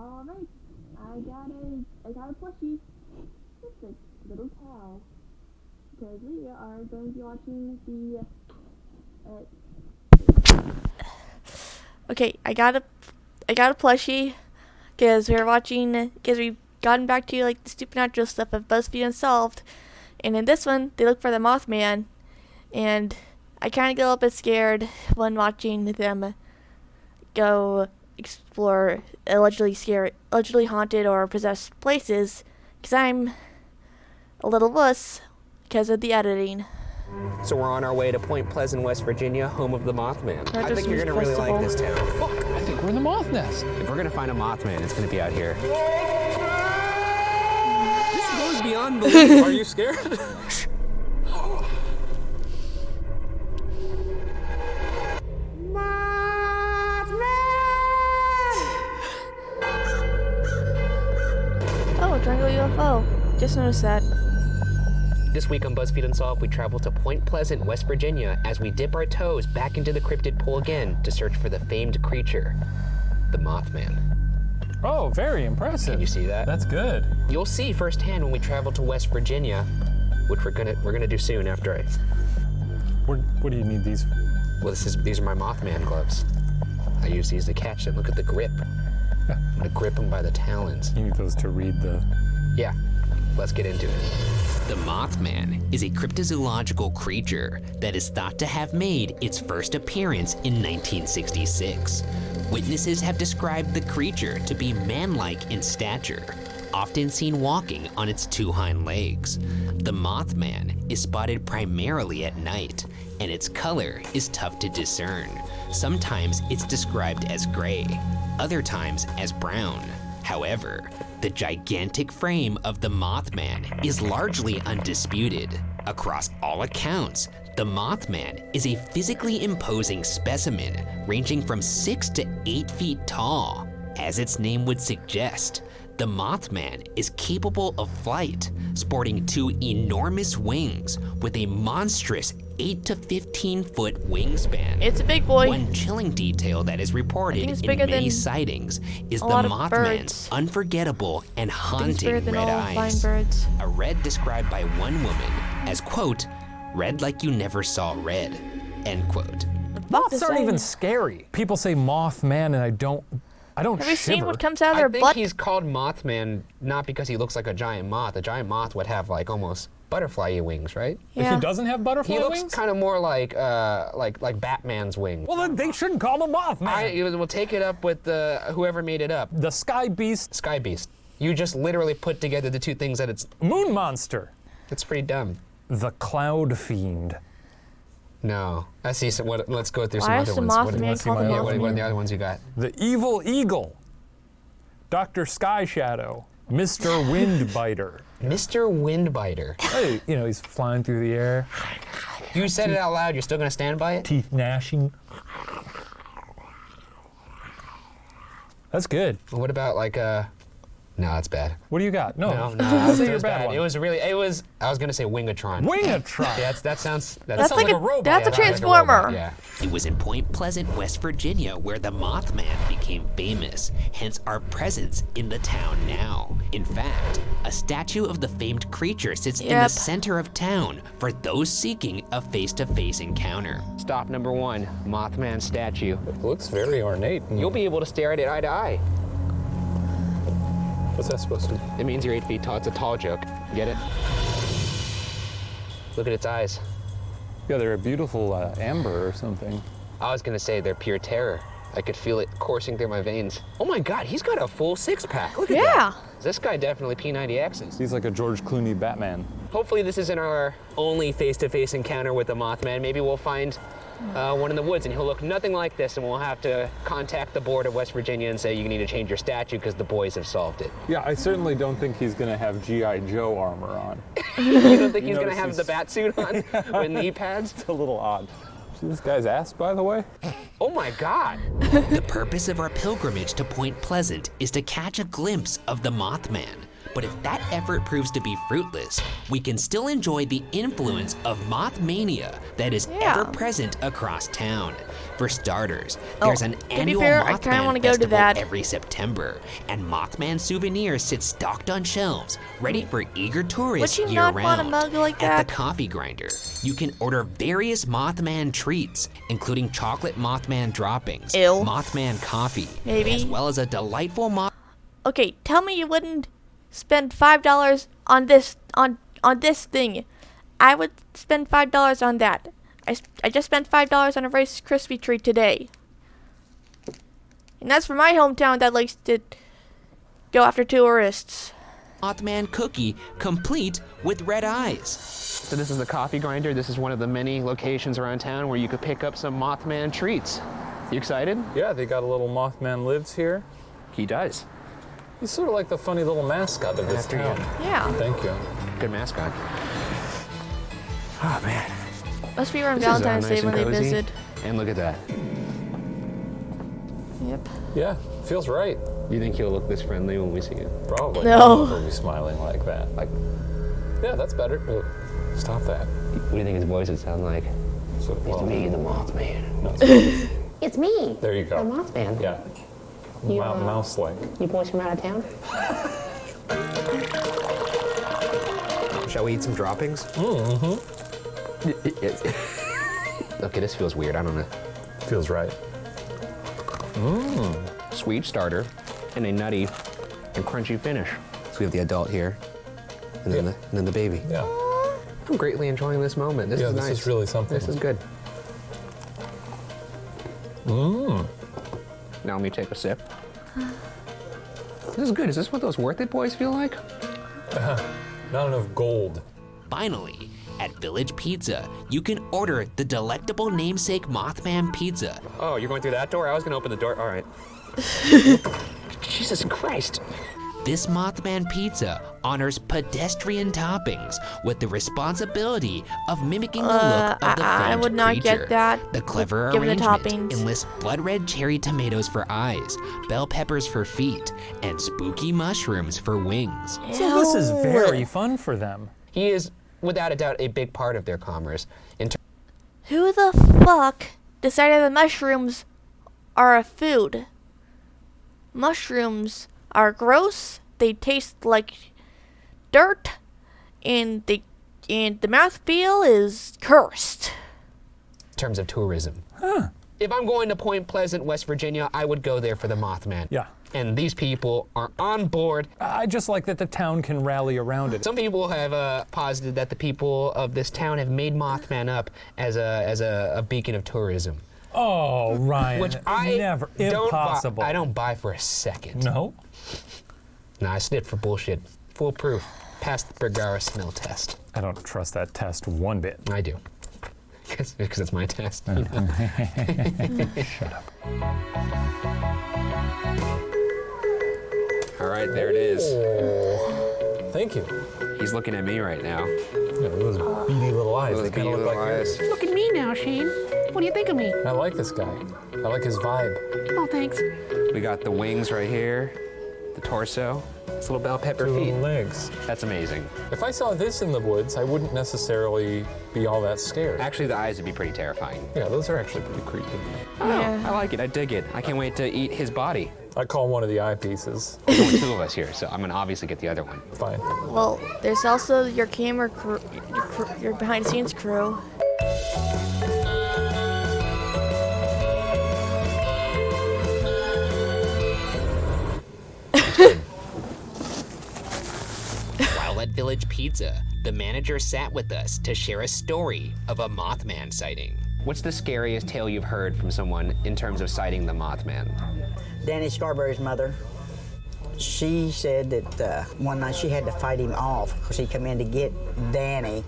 Alright, I got a plushie. It's a little cow. Because we are going to be watching the, Okay, I got a plushie because we've gotten back to like the supernatural stuff of Buzzfeed Unsolved, and in this one they look for the Mothman, and I kind of get a little bit scared when watching them go explore allegedly haunted or possessed places, because I'm a little wuss because of the editing. So we're on our way to Point Pleasant, West Virginia, home of the Mothman. I think you're gonna really like this town. Fuck, I think we're in the moth nest. If we're gonna find a Mothman, it's gonna be out here. This goes beyond belief. Are you scared? Oh, jungle UFO. Just noticed that. This week on Buzzfeed Unsolved, we travel to Point Pleasant, West Virginia, as we dip our toes back into the cryptid pool again to search for the famed creature, the Mothman. Oh, very impressive. Can you see that? That's good. You'll see firsthand when we travel to West Virginia, which we're gonna do soon after I. What do you need these? Well, these are my Mothman gloves. I use these to catch them. Look at the grip. I'm gonna grip them by the talons. You need those to read the. Yeah, let's get into it. The Mothman is a cryptozoological creature that is thought to have made its first appearance in 1966. Witnesses have described the creature to be man-like in stature, often seen walking on its two hind legs. The Mothman is spotted primarily at night, and its color is tough to discern. Sometimes it's described as gray, other times as brown. However, the gigantic frame of the Mothman is largely undisputed. Across all accounts, the Mothman is a physically imposing specimen ranging from 6 to 8 feet tall. As its name would suggest, the Mothman is capable of flight, sporting 2 enormous wings with a monstrous 8 to 15 foot wingspan. It's a big boy. One chilling detail that is reported in many sightings is the Mothman's unforgettable and haunting red eyes. A red described by one woman as, quote, red like you never saw red, end quote. Moths aren't even scary. People say Mothman, and I don't Have you seen what comes out of I their think butt? he's called Mothman not because he looks like a giant moth. A giant moth would have like almost butterfly wings, right? Yeah. If he doesn't have butterfly He wings? looks kind of more like Batman's wings. Well, then they shouldn't call him a Mothman. We'll take it up with whoever made it up. The Sky Beast. Sky Beast. You just literally put together the two things that Moon Monster. it's pretty dumb. The Cloud Fiend. No. I see. So let's go through some Why other is the ones. Mothman called the Yeah, what are Mothman? the other ones you got? The Evil Eagle. Dr. Sky Shadow. Mr. Windbiter. Mr. Windbiter. Hey, he's flying through the air. You said it out loud. You're still gonna stand by it? Teeth gnashing. That's good. What about like No, that's bad. What do you got? No, It say your was bad bad. one. It was. I was gonna say Wingatron. Wingatron. Yeah, that sounds. That's sounds like a robot. That's a Yeah, like transformer. robot, yeah. It was in Point Pleasant, West Virginia, where the Mothman became famous, hence our presence in the town now. In fact, a statue of the famed creature sits in the center of town for those seeking a face-to-face encounter. Stop number 1, Mothman statue. It looks very ornate. You'll be able to stare at it eye to eye. What's that supposed to be? It means you're 8 feet tall. It's a tall joke. Get it? Look at its eyes. Yeah, they're a beautiful amber or something. I was gonna say they're pure terror. I could feel it coursing through my veins. Oh my God, he's got a full 6-pack. Look at that. This guy definitely P90Xs. He's like a George Clooney Batman. Hopefully this isn't our only face-to-face encounter with the Mothman. Maybe we'll find one in the woods and he'll look nothing like this, and we'll have to contact the board of West Virginia and say you need to change your statue because the boys have solved it. Yeah, I certainly don't think he's gonna have G.I. Joe armor on. You don't think he's gonna have the bat suit on with knee pads? It's a little odd. See this guy's ass, by the way? Oh my God. The purpose of our pilgrimage to Point Pleasant is to catch a glimpse of the Mothman. But if that effort proves to be fruitless, we can still enjoy the influence of Mothmania that is ever present across town. For starters, there's an annual Mothman festival every September, and Mothman souvenirs sit stocked on shelves, ready for eager tourists year-round. At the coffee grinder, you can order various Mothman treats, including chocolate Mothman droppings, Mothman coffee, as well as a delightful Okay, tell me you wouldn't spend $5 on this this thing. I would spend $5 on that. I just spent $5 on a Rice Krispie treat today. And that's for my hometown that likes to go after tourists. Mothman cookie, complete with red eyes. So this is the coffee grinder. This is one of the many locations around town where you could pick up some Mothman treats. You excited? Yeah, they got a little Mothman lives here. He does. He's sort of like the funny little mascot of this town. Yeah. Thank you. Good mascot. Oh, man. Must be around Valentine's Day when they visit. And look at that. Yep. Yeah, feels right. You think he'll look this friendly when we see him? Probably. No. He'll be smiling like that. Like, yeah, that's better. Stop that. What do you think his voice would sound like? So, It's me, the Mothman. No, It's me. there you go. The Mothman. Yeah. Mouse-like. You boys from out of town? Shall we eat some droppings? Mm-hmm. Okay, this feels weird. I don't know. Feels right. Sweet starter and a nutty and crunchy finish. So we have the adult here, and then the baby. Yeah. I'm greatly enjoying this moment. This is nice. This is really something. This is good. Now let me take a sip. This is good. Is this what those Worth It boys feel like? Not enough gold. Finally, at Village Pizza, you can order the delectable namesake Mothman pizza. Oh, you're going through that door? I was going to open the door. All right. Jesus Christ. This Mothman pizza honors pedestrian toppings with the responsibility of mimicking the look of the I famed would not creature. get that. The clever Given the arrangement toppings. enlists blood red cherry tomatoes for eyes, bell peppers for feet, and spooky mushrooms for wings. So this is very fun for them. He is, without a doubt, a big part of their commerce. Who the fuck decided the mushrooms are a food? Mushrooms are gross. They taste like dirt, and the mouthfeel is cursed. In terms of tourism. If I'm going to Point Pleasant, West Virginia, I would go there for the Mothman. Yeah. And these people are on board. I just like that the town can rally around it. Some people have posited that the people of this town have made Mothman up as a beacon of tourism. Oh, Ryan. Which I never. don't Impossible. I don't buy for a second. No? Nah, I sniffed for bullshit. Foolproof. Passed the Bergara smell test. I don't trust that test one bit. I do. Because it's my test. You know? Shut up. All right, there it is. Oh, thank you. He's looking at me right now. Yeah, those beady little eyes. Those They kind beady of look little like eyes. yours. Look at me now, Shane. What do you think of me? I like this guy. I like his vibe. Oh, thanks. We got the wings right here, the torso, this little bell pepper Two feet. little legs. That's amazing. If I saw this in the woods, I wouldn't necessarily be all that scared. Actually, the eyes would be pretty terrifying. Yeah, those are actually pretty creepy. Oh, Yeah. I like it. I dig it. I can't wait to eat his body. I call one of the eyepieces. There's only two of us here, so I'm gonna obviously get the other one. Fine. Well, there's also your camera crew, your behind-the-scenes crew. While at Village Pizza, the manager sat with us to share a story of a Mothman sighting. What's the scariest tale you've heard from someone in terms of sighting the Mothman? Danny Scarberry's mother, she said that one night she had to fight him off because he come in to get Danny.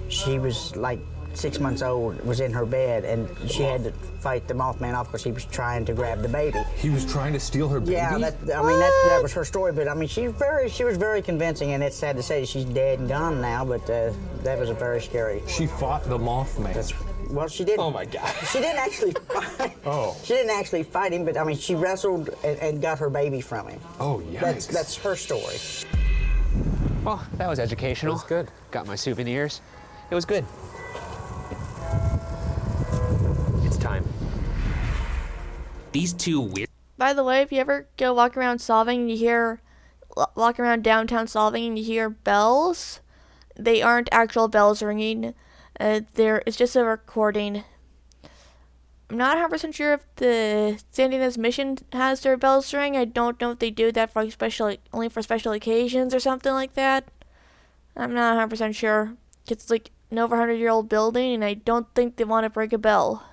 She was like 6 months old, was in her bed, and she had to fight the Mothman off because he was trying to grab the baby. He was trying to steal her baby? Yeah, that was her story, but I mean, she was very convincing, and it's sad to say she's dead and gone now, but that was a very scary. She fought the Mothman. Well, she didn't. Oh my God. She didn't actually fight. Oh. She didn't actually fight him, but I mean, she wrestled and got her baby from him. Oh, yikes. That's her story. Well, that was educational. It was good. Got my souvenirs. It was good. It's time. These two weird By the way, if you ever go walk around Solving and you hear, walk around downtown Solving and you hear bells, they aren't actual bells ringing. It's just a recording. I'm not 100% sure if the San Diego's mission has their bells ring. I don't know if they do that for like only for special occasions or something like that. I'm not 100% sure. It's like an over 100-year-old building, and I don't think they want to break a bell.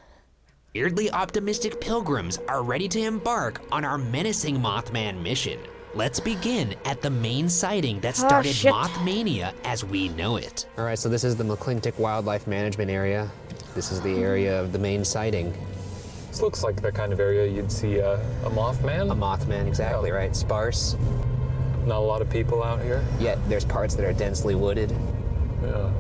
weirdly optimistic pilgrims are ready to embark on our menacing Mothman mission. Let's begin at the main sighting that started Mothmania as we know it. All right, so this is the McClintock Wildlife Management Area. This is the area of the main sighting. This looks like the kind of area you'd see a Mothman. A Mothman, exactly right. Sparse. Not a lot of people out here. Yet there's parts that are densely wooded. Yeah.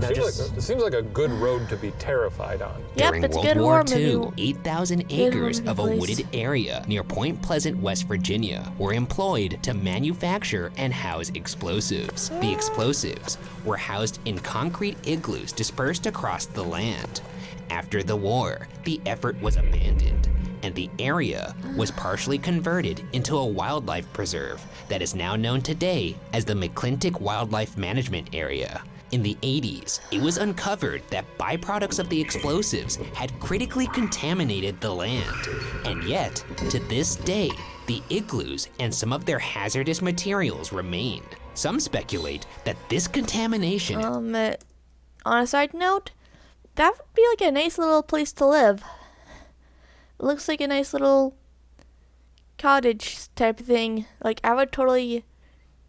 Now It seems like a good road to be terrified on. Yep, During it's a World good War horror II, movie. 8,000 Good acres horror of a place. wooded area near Point Pleasant, West Virginia, were employed to manufacture and house explosives. The explosives were housed in concrete igloos dispersed across the land. After the war, the effort was abandoned, and the area was partially converted into a wildlife preserve that is now known today as the McClintock Wildlife Management Area. In the 80s, it was uncovered that byproducts of the explosives had critically contaminated the land. And yet, to this day, the igloos and some of their hazardous materials remain. Some speculate that this contamination On a side note, that would be like a nice little place to live. It looks like a nice little cottage type thing. Like, I would totally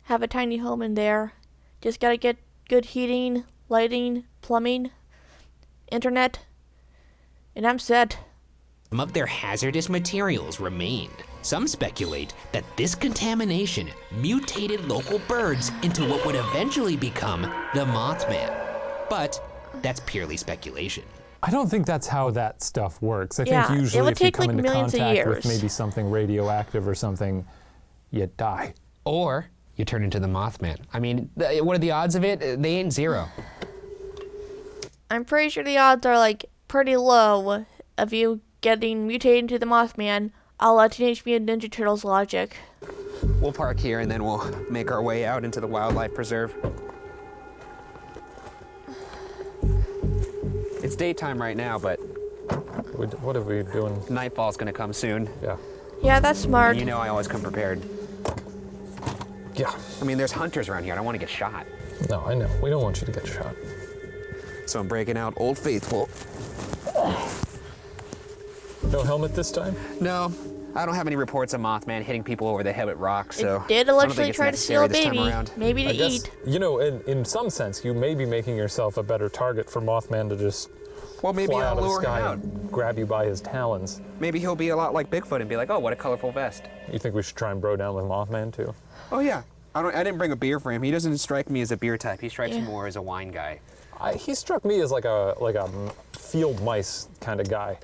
have a tiny home in there. Just gotta get good heating, lighting, plumbing, internet, and I'm set. some of their hazardous materials remain. Some speculate that this contamination mutated local birds into what would eventually become the Mothman. But that's purely speculation. I don't think that's how that stuff works. I Yeah, think it usually would if you take, come like, into millions of contact with years. maybe something radioactive or something, you die. Or you turn into the Mothman. I mean, what are the odds of it? They ain't zero. I'm pretty sure the odds are like pretty low of you getting mutated into the Mothman, a la Teenage Mutant Ninja Turtles logic. We'll park here and then we'll make our way out into the wildlife preserve. It's daytime right now, but What are we doing? nightfall's gonna come soon. Yeah. Yeah, that's smart. And you know I always come prepared. Yeah. I mean, there's hunters around here. I don't want to get shot. No, I know. We don't want you to get shot. So I'm breaking out Old Faithful. No helmet this time? No, I don't have any reports of Mothman hitting people over the head with rocks, so It did I don't allegedly think it's try to steal a necessary this time baby, around. maybe to I guess, eat. you know, in some sense, you may be making yourself a better target for Mothman to just Well, maybe fly I'll out of the lure him sky out. and grab you by his talons. Maybe he'll be a lot like Bigfoot and be like, oh, what a colorful vest. You think we should try and bro down with Mothman too? Oh, yeah. I didn't bring a beer for him. He doesn't strike me as a beer type. He strikes me Yeah. more as a wine guy. He struck me as like a field mice kind of guy.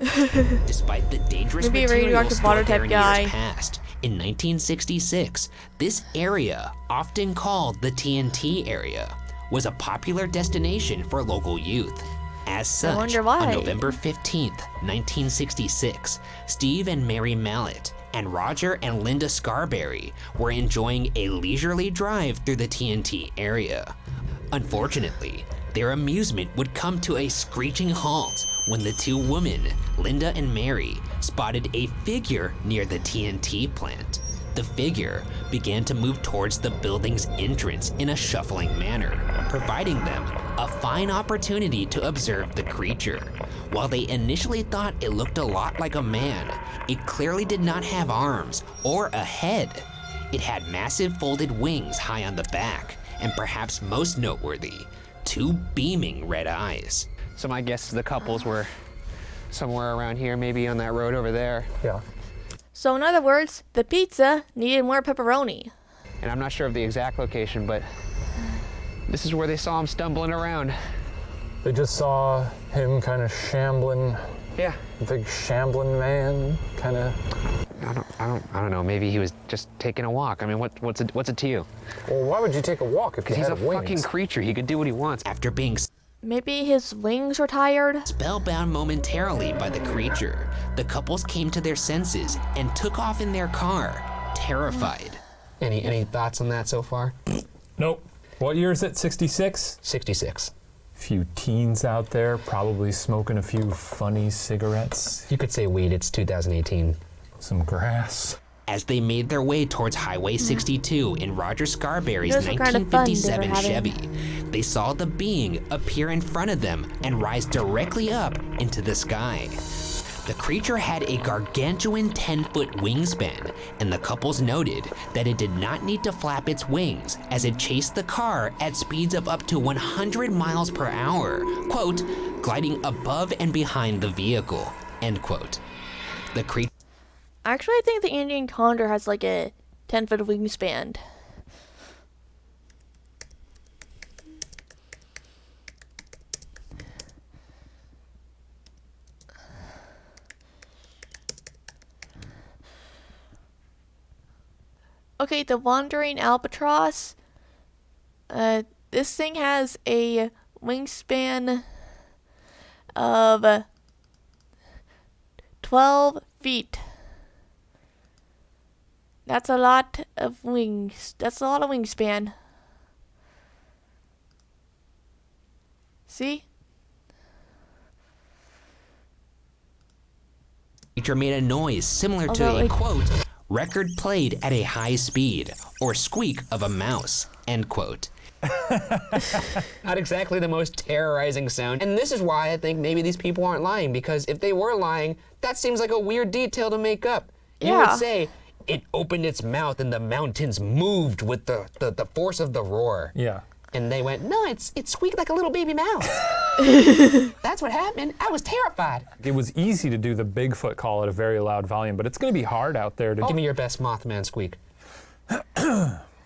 Despite the dangerous Maybe a materials radioactive water stored there type in guy. years past, in 1966, this area, often called the TNT area, was a popular destination for local youth. As such, wonder why. on November 15th, 1966, Steve and Mary Mallett and Roger and Linda Scarberry were enjoying a leisurely drive through the TNT area. Unfortunately, their amusement would come to a screeching halt when the two women, Linda and Mary, spotted a figure near the TNT plant. The figure began to move towards the building's entrance in a shuffling manner, providing them a fine opportunity to observe the creature. While they initially thought it looked a lot like a man, it clearly did not have arms or a head. It had massive folded wings high on the back, and perhaps most noteworthy, two beaming red eyes. So my guess is the couples were somewhere around here, maybe on that road over there. Yeah. So in other words, the pizza needed more pepperoni. And I'm not sure of the exact location, but this is where they saw him stumbling around. They just saw him kind of shambling, Yeah. big shambling man, kind of. I don't know. Maybe he was just taking a walk. I mean, what's it to you? Well, why would you take a walk if you He's had a wings? fucking creature. He could do what he wants. After being Maybe his wings were tired? spellbound momentarily by the creature, the couples came to their senses and took off in their car, terrified. Any thoughts on that so far? Nope. What year is it? 66? 66. Few teens out there probably smoking a few funny cigarettes. You could say weed. It's 2018. Some grass. As they made their way towards Highway 62 in Roger Scarberry's Here's what kind of fun they were 1957 having. Chevy, they saw the being appear in front of them and rise directly up into the sky. The creature had a gargantuan 10-foot wingspan, and the couples noted that it did not need to flap its wings as it chased the car at speeds of up to 100 miles per hour, quote, gliding above and behind the vehicle, end quote. The creature Actually, I think the Indian condor has like a 10-foot wingspan. Okay, the wandering albatross. This thing has a wingspan of 12 feet. That's a lot of wings. That's a lot of wingspan. See? creature made a noise similar to Although a it- quote, record played at a high speed, or squeak of a mouse, end quote. Not exactly the most terrorizing sound. And this is why I think maybe these people aren't lying, because if they were lying, that seems like a weird detail to make up. You Yeah. would say, it opened its mouth and the mountains moved with the force of the roar. Yeah. And they went, no, it squeaked like a little baby mouse. That's what happened. I was terrified. It was easy to do the Bigfoot call at a very loud volume, but it's going to be hard out there to Give me your best Mothman squeak.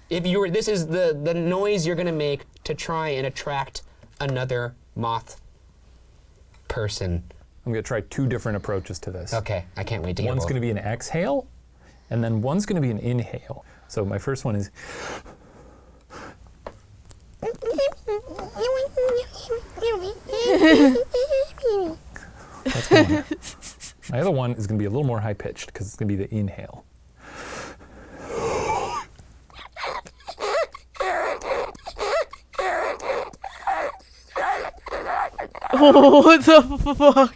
This is the noise you're gonna make to try and attract another moth person. I'm going to try two different approaches to this. Okay, I can't wait to hear One's both. going to be an exhale, and then one's going to be an inhale. So my first one is... That's one. My other one is going to be a little more high-pitched because it's going to be the inhale. What the fuck?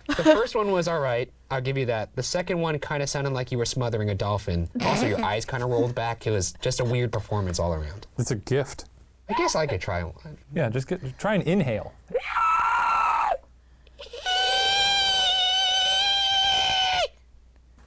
The first one was all right. I'll give you that. The second one kind of sounded like you were smothering a dolphin. Also, your eyes kind of rolled back. It was just a weird performance all around. It's a gift. I guess I could try one. Yeah, try an inhale.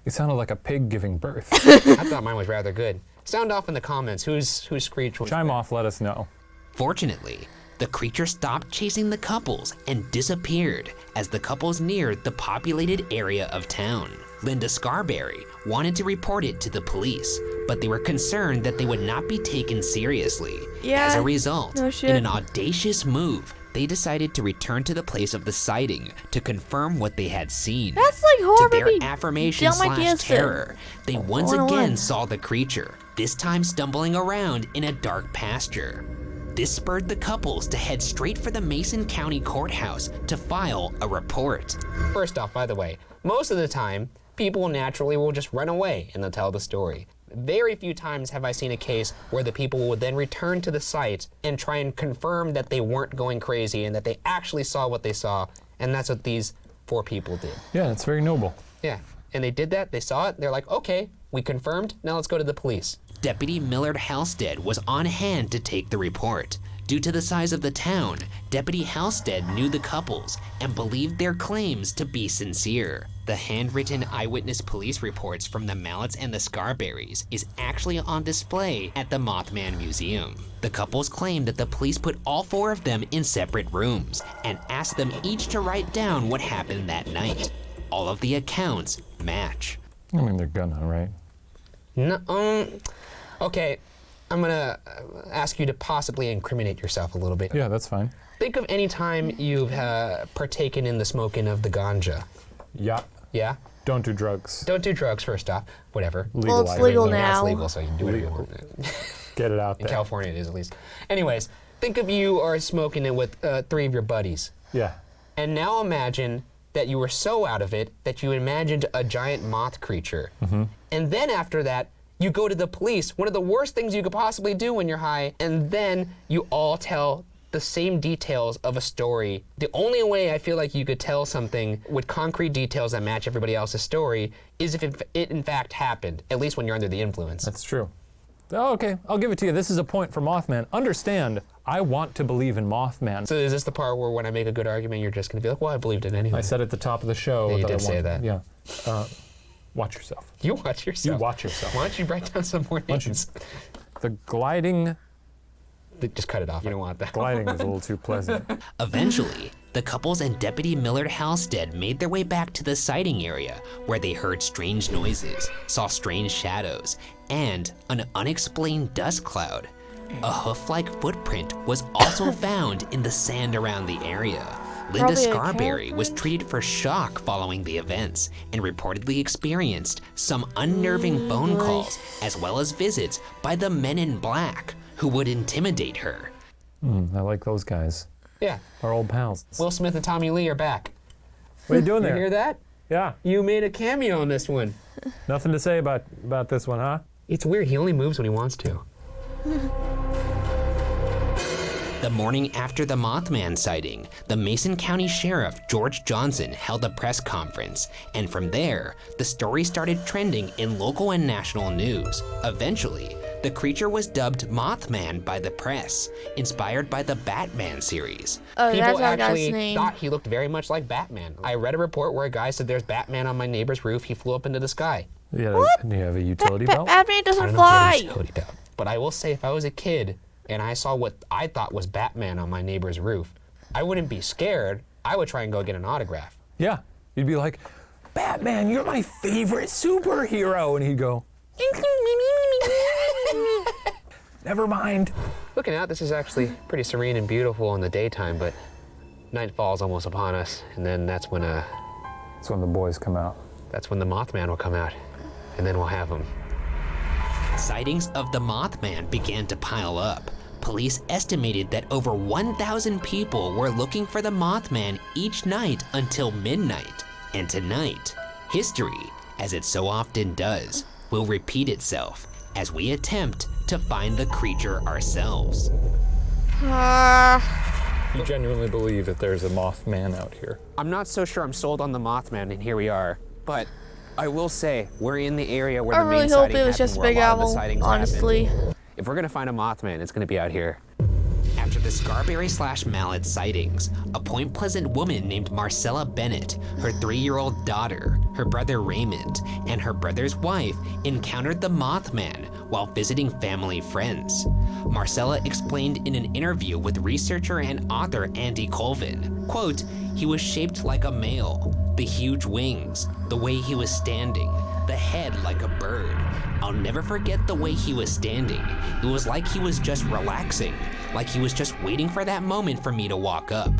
It sounded like a pig giving birth. I thought mine was rather good. Sound off in the comments. Whose screech was Chime off, let us know. Fortunately, the creature stopped chasing the couples and disappeared as the couples neared the populated area of town. Linda Scarberry wanted to report it to the police, but they were concerned that they would not be taken seriously. Yeah, As a result, no in shit. an audacious move, they decided to return to the place of the sighting to confirm what they had seen. That's like horror To their movie affirmation dumb slash ideas to- terror, they once 101. again saw the creature, this time stumbling around in a dark pasture. This spurred the couples to head straight for the Mason County Courthouse to file a report. First off, by the way, most of the time, people naturally will just run away and they'll tell the story. Very few times have I seen a case where the people will then return to the site and try and confirm that they weren't going crazy and that they actually saw what they saw, and that's what these 4 people did. Yeah, it's very noble. Yeah, and they did that, they saw it, they're like, okay, we confirmed, now let's go to the police. Deputy Millard Halstead was on hand to take the report. Due to the size of the town, Deputy Halstead knew the couples and believed their claims to be sincere. The handwritten eyewitness police reports from the Mallets and the Scarberries is actually on display at the Mothman Museum. The couples claimed that the police put all 4 of them in separate rooms and asked them each to write down what happened that night. All of the accounts match. I mean, they're gonna, right? No, okay, I'm gonna ask you to possibly incriminate yourself a little bit. Yeah, that's fine. Think of any time you've partaken in the smoking of the ganja. Yeah. Yeah? Don't do drugs. Don't do drugs, first off. Whatever. Well, it's Legalize it. legal Yeah, now. it's legal, so you can do whatever you want. Get it out In there. California, it is at least. Anyways, think of you are smoking it with 3 of your buddies. Yeah. And now imagine that you were so out of it that you imagined a giant moth creature. And then after that, you go to the police, one of the worst things you could possibly do when you're high, and then you all tell the same details of a story. The only way I feel like you could tell something with concrete details that match everybody else's story is if it in fact happened, at least when you're under the influence. That's true. Oh, okay, I'll give it to you. This is a point for Mothman. Understand, I want to believe in Mothman. So is this the part where when I make a good argument, you're just gonna be like, well, I believed it anyway? I said at the top of the show Yeah, you that did I say that. Yeah. Watch yourself. You watch yourself. You watch yourself. Why don't you write down some more don't you- names? The gliding Just cut it off. You don't want that. gliding is a little too pleasant. Eventually, the couples and Deputy Millard Halstead made their way back to the sighting area where they heard strange noises, saw strange shadows, and an unexplained dust cloud. A hoof-like footprint was also found in the sand around the area. Linda Probably a Scarberry cat was treated for shock following the events and reportedly experienced some unnerving phone calls as well as visits by the men in black who would intimidate her. I like those guys. Yeah. Our old pals. Will Smith and Tommy Lee are back. What are you doing You there? hear that? Yeah. You made a cameo on this one. Nothing to say about this one, huh? It's weird. He only moves when he wants to. The morning after the Mothman sighting, the Mason County Sheriff George Johnson held a press conference, and from there, the story started trending in local and national news. Eventually, the creature was dubbed Mothman by the press, inspired by the Batman series. Oh, People that's our guy's actually name. thought he looked very much like Batman. I read a report where a guy said, "There's Batman on my neighbor's roof. He flew up into the sky." Yeah. Do you have a utility belt? Batman I doesn't don't know if he had a fly. utility belt. But I will say, if I was a kid and I saw what I thought was Batman on my neighbor's roof, I wouldn't be scared. I would try and go get an autograph. Yeah. You'd be like, Batman, you're my favorite superhero. And he'd go, never mind. Looking out, this is actually pretty serene and beautiful in the daytime, but night falls almost upon us, and then that's when That's when the boys come out. the Mothman will come out, and then we'll have him. Sightings of the Mothman began to pile up. Police estimated that over 1,000 people were looking for the Mothman each night until midnight. And tonight, history, as it so often does, will repeat itself as we attempt to find the creature ourselves. You genuinely believe that there's a Mothman out here? I'm not so sure I'm sold on the Mothman, and here we are. But I will say, we're in the area where I the really main hope sighting it was happened, just a where big lot of the owl, sightings honestly. happened. If we're gonna find a Mothman, it's gonna be out here. After the Scarberry/Mallett sightings, a Point Pleasant woman named Marcella Bennett, her 3-year-old daughter, her brother Raymond, and her brother's wife encountered the Mothman while visiting family friends. Marcella explained in an interview with researcher and author Andy Colvin, quote, "He was shaped like a male, the huge wings, the way he was standing, the head like a bird. I'll never forget the way he was standing. It was like he was just relaxing, like he was just waiting for that moment for me to walk up.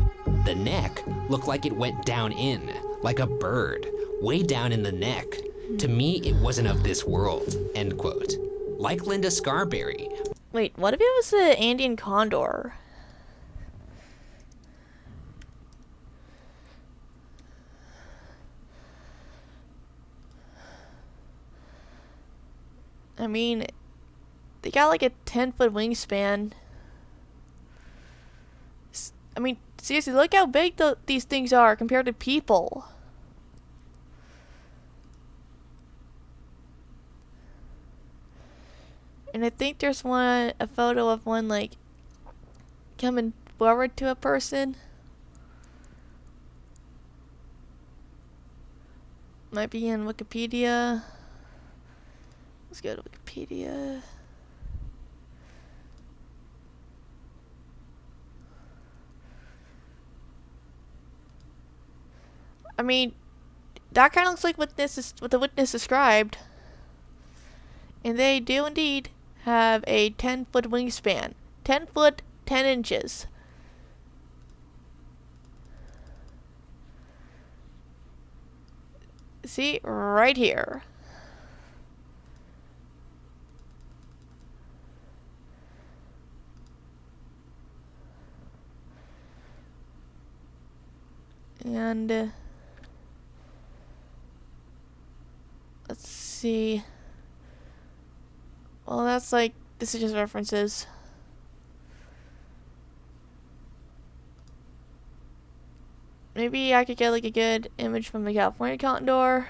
The neck looked like it went down in, like a bird, way down in the neck. To me, it wasn't of this world," end quote. Like Linda Scarberry, Wait, what if it was the Andean condor? I mean, they got like a 10-foot wingspan. I mean, seriously, look how big these things are compared to people. And I think there's a photo of one like coming forward to a person. Might be in Wikipedia. Let's go to Wikipedia. I mean, that kind of looks like what the witness described. And they do indeed have a 10-foot wingspan. 10 foot, 10 inches. See, right here. And let's see. Well, that's like, this is just references. Maybe I could get like a good image from the California condor.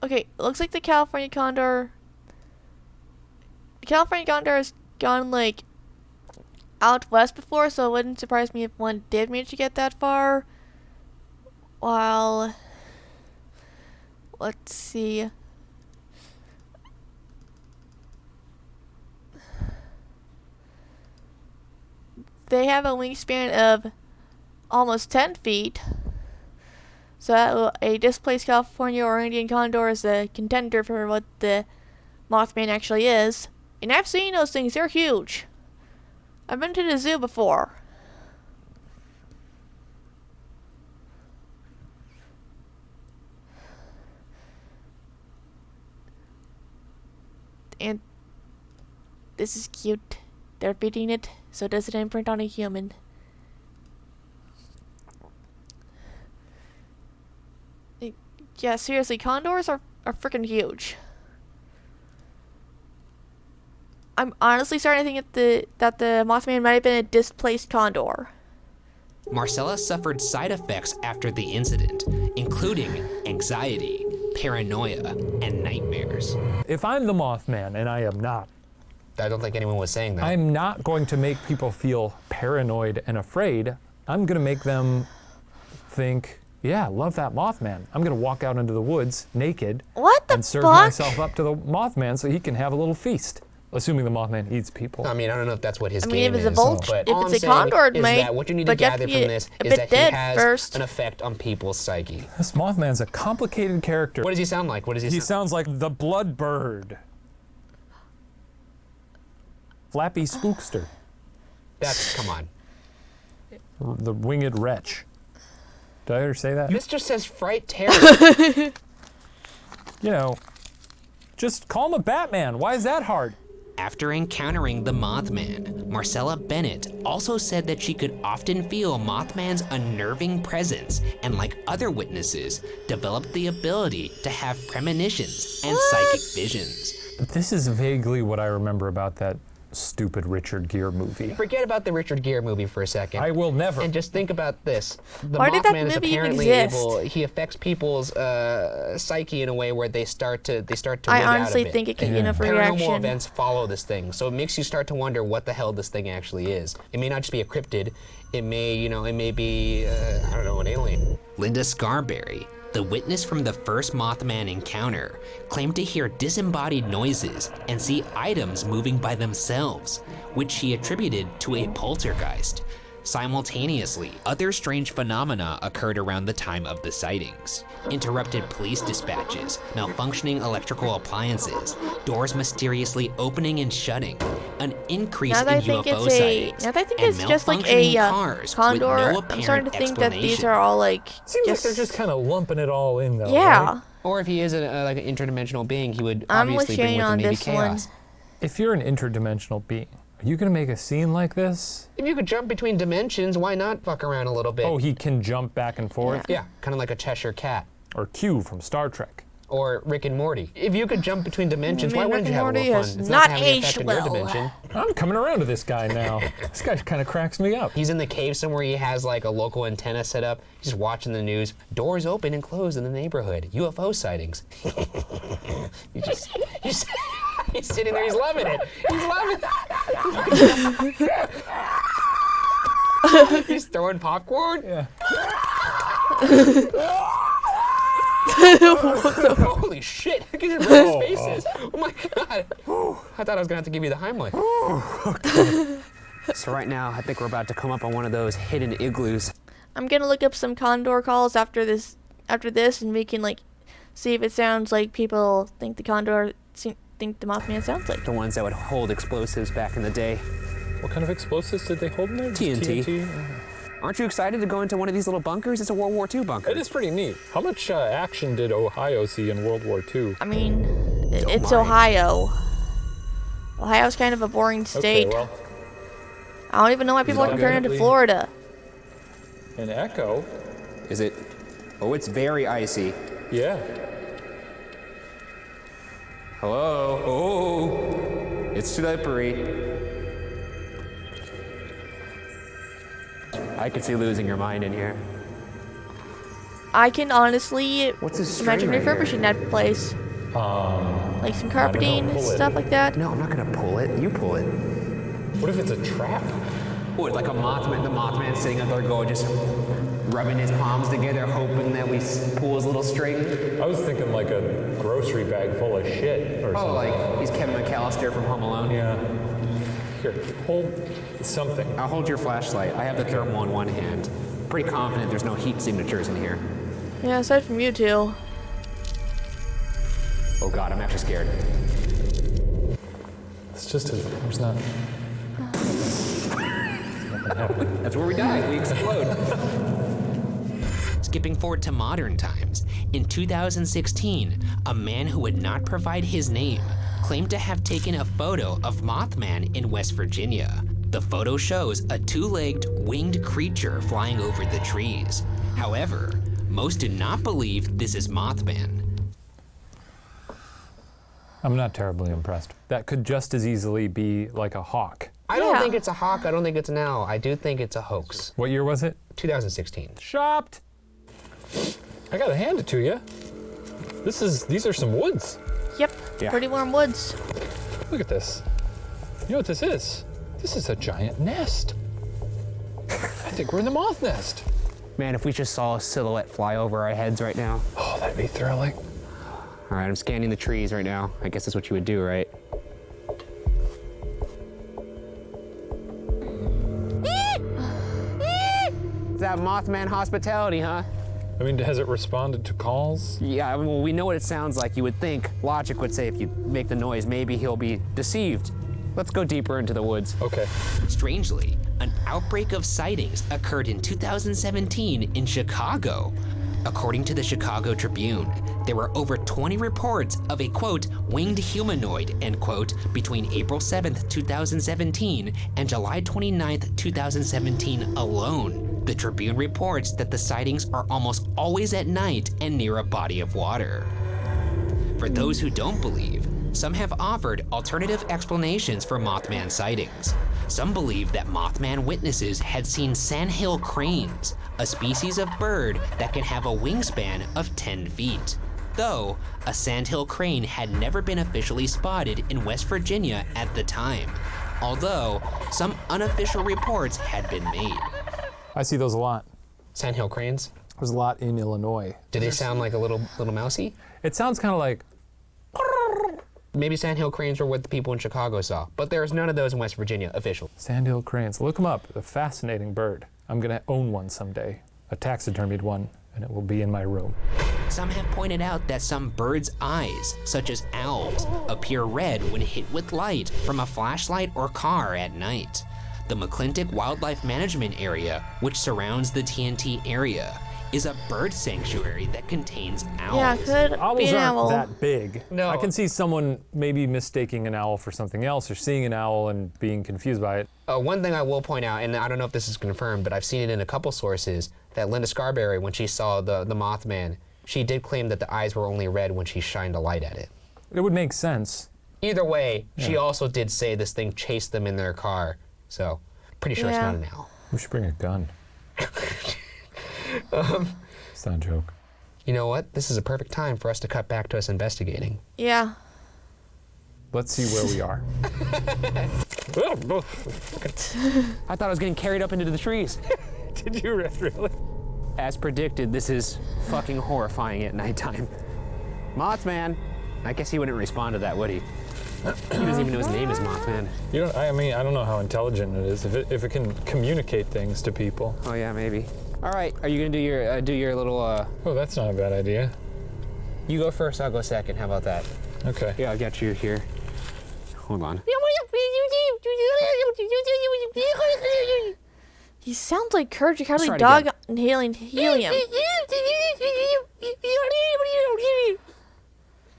Okay, looks like the California condor has gone like out west before, so it wouldn't surprise me if one did manage to get that far. While, let's see. They have a wingspan of almost 10 feet. So a displaced California or Indian condor is a contender for what the Mothman actually is. And I've seen those things, they're huge. I've been to the zoo before. And this is cute. They're feeding it, so it doesn't imprint on a human. Yeah, seriously, condors are freaking huge. I'm honestly starting to think that the Mothman might have been a displaced condor. Marcella suffered side effects after the incident, including anxiety, paranoia, and nightmares. If I'm the Mothman, and I am not, I don't think anyone was saying that. I'm not going to make people feel paranoid and afraid. I'm going to make them think, yeah, love that Mothman. I'm going to walk out into the woods naked What the and serve fuck? myself up to the Mothman so he can have a little feast. Assuming the Mothman eats people. I mean, I don't know if that's what his I game mean, if is. it's a vulture, but if all it's I'm a saying condor, it is might. that what you need to But you have gather to from be this a is bit that he dead has first. an effect on people's psyche. This Mothman's a complicated character. What does he sound like? What does he He sound sounds like the blood bird. Flappy Spookster. come on. The winged wretch. Did I ever say that? This just says fright terror. You know, just call him a Batman. Why is that hard? After encountering the Mothman, Marcella Bennett also said that she could often feel Mothman's unnerving presence and, like other witnesses, developed the ability to have premonitions and psychic visions. This is vaguely what I remember about that stupid Richard Gere movie. Forget about the Richard Gere movie for a second. I will never. And just think about this. The Why did that Mothman is movie even apparently exist? able. He affects people's psyche in a way where they start to I wig out honestly a bit. think it could be enough Paranormal reaction. events follow this thing, so it makes you start to wonder what the hell this thing actually is. It may not just be a cryptid. It may, it may be, I don't know, an alien. Linda Scarberry, the witness from the first Mothman encounter, claimed to hear disembodied noises and see items moving by themselves, which she attributed to a poltergeist. Simultaneously, other strange phenomena occurred around the time of the sightings. Interrupted police dispatches, malfunctioning electrical appliances, doors mysteriously opening and shutting, an increase Now that in I think UFO it's sightings, now that I think and it's just like malfunctioning a cars condor, with no I'm apparent starting to think that these explanation. are all like Seems like they're just kind of lumping it all in, though. yeah. Right? Or if he is like an interdimensional being, he would I'm with obviously bring Shane with him on maybe this one. chaos. If you're an interdimensional being, are you gonna make a scene like this? If you could jump between dimensions, why not fuck around a little bit? Oh, he can jump back and forth? Yeah, kind of like a Cheshire cat. Or Q from Star Trek. Or Rick and Morty. If you could jump between dimensions, I mean, why wouldn't Rick you and have a Morty little has fun? It's not gonna have any aged effect on your well. dimension. I'm coming around to this guy now. This guy kind of cracks me up. He's in the cave somewhere. He has like a local antenna set up. He's just watching the news. Doors open and close in the neighborhood. UFO sightings. he's sitting there. He's loving it. He's loving it. He's throwing popcorn. Yeah. Holy shit! Look at his red faces. Oh my god! I thought I was gonna have to give you the Heimlich. So right now, I think we're about to come up on one of those hidden igloos. I'm gonna look up some condor calls after this, and we can like see if it sounds like people think the condor think the Mothman sounds like. The ones that would hold explosives back in the day. What kind of explosives did they hold in there? Just TNT. TNT? Aren't you excited to go into one of these little bunkers? It's a World War II bunker. It is pretty neat. How much action did Ohio see in World War II? I mean, it's Ohio. Ohio's kind of a boring state. Okay, well, I don't even know why people are comparing it to Florida. an echo. Is it? Oh, it's very icy. Yeah. Hello? Oh, it's slippery. I could see losing your mind in here. I can honestly What's this string imagine right refurbishing here? that place. Like some carpeting, pull it. stuff like that. No, I'm not gonna pull it. You pull it. What if it's a trap? What, like a Mothman? The Mothman sitting up there going, just rubbing his palms together, hoping that we pull his little string. I was thinking like a grocery bag full of shit or Oh, something. like he's Kevin McAllister from Home Alone. Yeah. Here, hold something. I'll hold your flashlight. I have the thermal in one hand. Pretty confident there's no heat signatures in here. Yeah, aside from you two. Oh God, I'm actually scared. It's just there's not. That's where we die. We explode. Skipping forward to modern times, in 2016, a man who would not provide his name claimed to have taken a photo of Mothman in West Virginia. The photo shows a two-legged, winged creature flying over the trees. However, most do not believe this is Mothman. I'm not terribly impressed. That could just as easily be like a hawk. I don't Yeah. think it's a hawk. I don't think it's an owl. I do think it's a hoax. What year was it? 2016. Shopped. I gotta hand it to you. These are some woods. Yep, Yeah. pretty warm woods. Look at this. You know what this is? This is a giant nest. I think we're in the moth nest. Man, if we just saw a silhouette fly over our heads right now. Oh, that'd be thrilling. All right, I'm scanning the trees right now. I guess that's what you would do, right? Is that Mothman hospitality, huh? I mean, has it responded to calls? Yeah, I mean, well, we know what it sounds like. You would think, logic would say if you make the noise, maybe he'll be deceived. Let's go deeper into the woods. Okay. Strangely, an outbreak of sightings occurred in 2017 in Chicago. According to the Chicago Tribune, there were over 20 reports of a, quote, winged humanoid, end quote, between April 7th, 2017 and July 29th, 2017 alone. The Tribune reports that the sightings are almost always at night and near a body of water. For those who don't believe, some have offered alternative explanations for Mothman sightings. Some believe that Mothman witnesses had seen sandhill cranes, a species of bird that can have a wingspan of 10 feet. Though, a sandhill crane had never been officially spotted in West Virginia at the time, although some unofficial reports had been made. I see those a lot. Sandhill cranes. There's a lot in Illinois. Do they sound like a little mousy? It sounds kind of like, Maybe sandhill cranes were what the people in Chicago saw, but there's none of those in West Virginia, official. sandhill cranes. Look them up. A fascinating bird. I'm gonna own one someday. A taxidermied one, and it will be in my room. Some have pointed out that some birds' eyes, such as owls, appear red when hit with light from a flashlight or car at night. The McClintock Wildlife Management Area, which surrounds the TNT area, is a bird sanctuary that contains owls. Yeah, could be Owls an aren't owl. that big. No. I can see someone maybe mistaking an owl for something else or seeing an owl and being confused by it. One thing I will point out, and I don't know if this is confirmed, but I've seen it in a couple sources, that Linda Scarberry, when she saw the Mothman, she did claim that the eyes were only red when she shined a light at it. It would make sense. Either way, she also did say this thing chased them in their car, so pretty sure it's Yeah. not an owl. We should bring a gun. It's not a joke. You know what? This is a perfect time for us to cut back to us investigating. Yeah. Let's see where we are. I thought I was getting carried up into the trees. Did you really? As predicted, this is fucking horrifying at nighttime. Mothman. I guess he wouldn't respond to that, would he? He doesn't even know his name is Mothman. You don't. I mean, I don't know how intelligent it is. If it can communicate things to people. Oh yeah, maybe. All right, are you gonna do your little? Oh, that's not a bad idea. You go first. I'll go second. How about that? Okay. Yeah, I'll get you here. Hold on. He sounds like Courage the Cowardly try it Dog again. inhaling helium.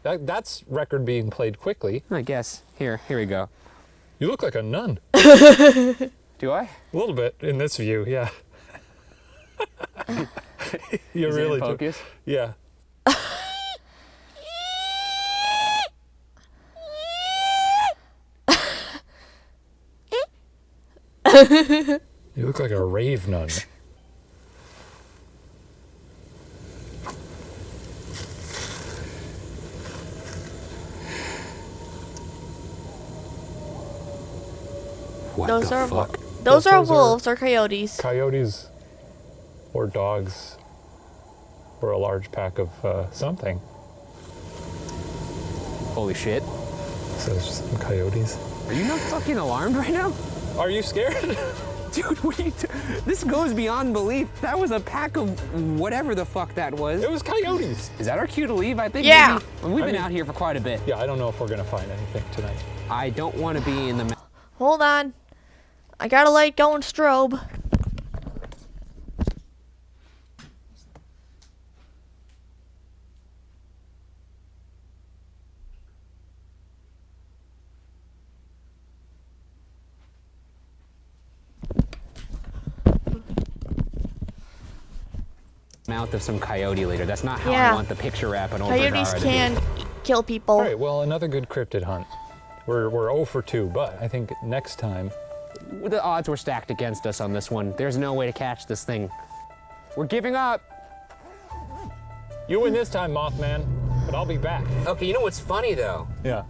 That's record being played quickly. I guess. Here we go. You look like a nun. Do I? A little bit in this view, yeah. You Is it in really do. focus? Yeah. You look like a rave nun. What Those the are fuck? those are Those are- wolves or coyotes. Coyotes or dogs or a large pack of something. Holy shit. So there's some coyotes. Are you not fucking alarmed right now? Are you scared? Dude, what are you this goes beyond belief. That was a pack of whatever the fuck that was. It was coyotes. Is that our cue to leave? I think Yeah. maybe, we've I been mean- out here for quite a bit. Yeah, I don't know if we're gonna find anything tonight. I don't want to be in the Hold on. I got a light going strobe. mouth of some coyote later. That's not how Yeah. I want the picture wrap on Old Coyotes Vergara to can kill people. All right, well, another good cryptid hunt. We're 0 for 2, but I think next time. be. The odds were stacked against us on this one. There's no way to catch this thing. We're giving up. You win this time, Mothman, but I'll be back. Okay, you know what's funny though? Yeah.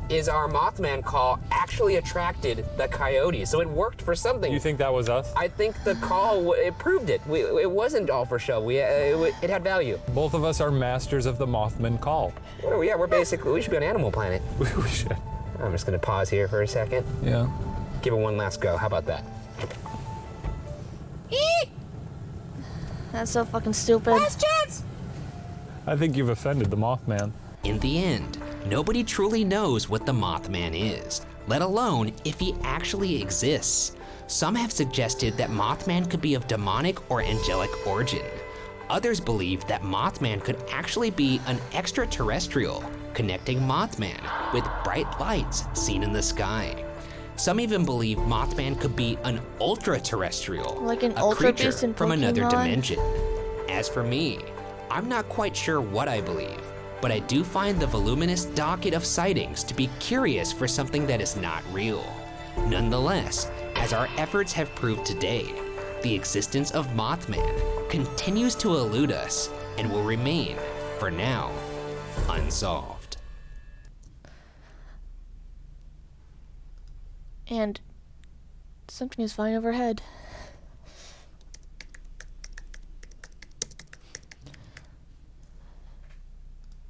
Is our Mothman call actually attracted the coyote, so it worked for something. You think that was us? I think the call, it proved it. It wasn't all for show. It had value. Both of us are masters of the Mothman call. Oh, yeah, we should be on Animal Planet. We should. I'm just gonna pause here for a second. Yeah. Give it one last go. How about that? That's so fucking stupid. I think you've offended the Mothman. In the end, nobody truly knows what the Mothman is, let alone if he actually exists. Some have suggested that Mothman could be of demonic or angelic origin. Others believe that Mothman could actually be an extraterrestrial, connecting Mothman with bright lights seen in the sky. Some even believe Mothman could be an ultra-terrestrial, Like an a Ultra creature Beast in from another Pokemon? dimension. As for me, I'm not quite sure what I believe, but I do find the voluminous docket of sightings to be curious for something that is not real. Nonetheless, as our efforts have proved today, the existence of Mothman continues to elude us and will remain, for now, unsolved. And something is flying overhead.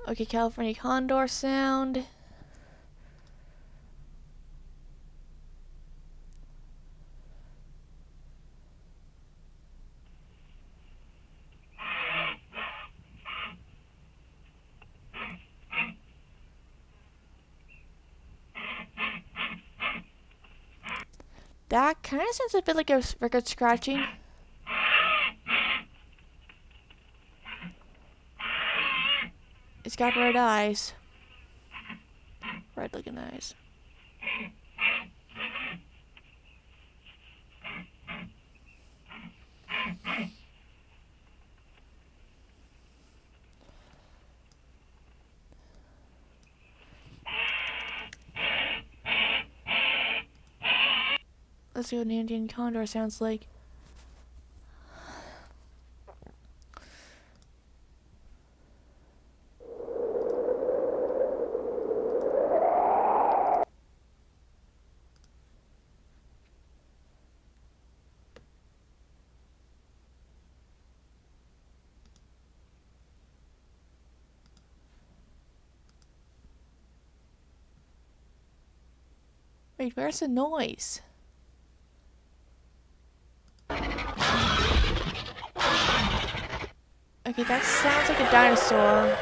Okay, California condor sound. That kind of sounds a bit like a record scratching. It's got red eyes. Red looking eyes. Let's see what an Indian condor sounds like. Wait, where's the noise? Okay, that sounds like a dinosaur.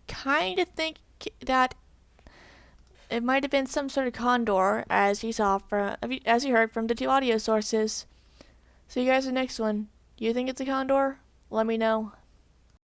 kind of think that it might have been some sort of condor, as you heard from the 2 audio sources. So you guys, the next one. Do you think it's a condor? Let me know.